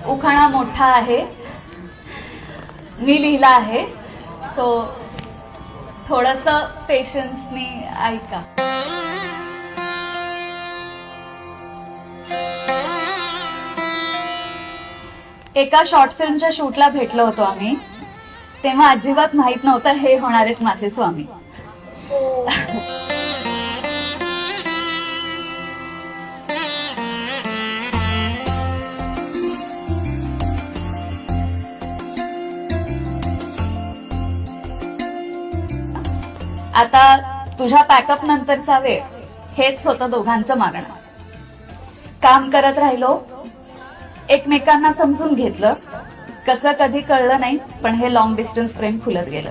उखाणा मोठा आहे, मी लिहिला आहे, सो थोडस पेशन्सनी ऐका. एका शॉर्ट फिल्मच्या शूटला भेटलो होतो आम्ही. तेव्हा अजिबात माहित नव्हतं हे होणार आहेत माझे स्वामी. आता तुझ्या पॅकअप नंतरचा वेळ हेच होतं दोघांचं मागणं. काम करत राहिलो, एकमेकांना समजून घेतलं. कसं कधी कळलं नाही, पण हे लॉंग डिस्टन्स प्रेम फुलत गेलं.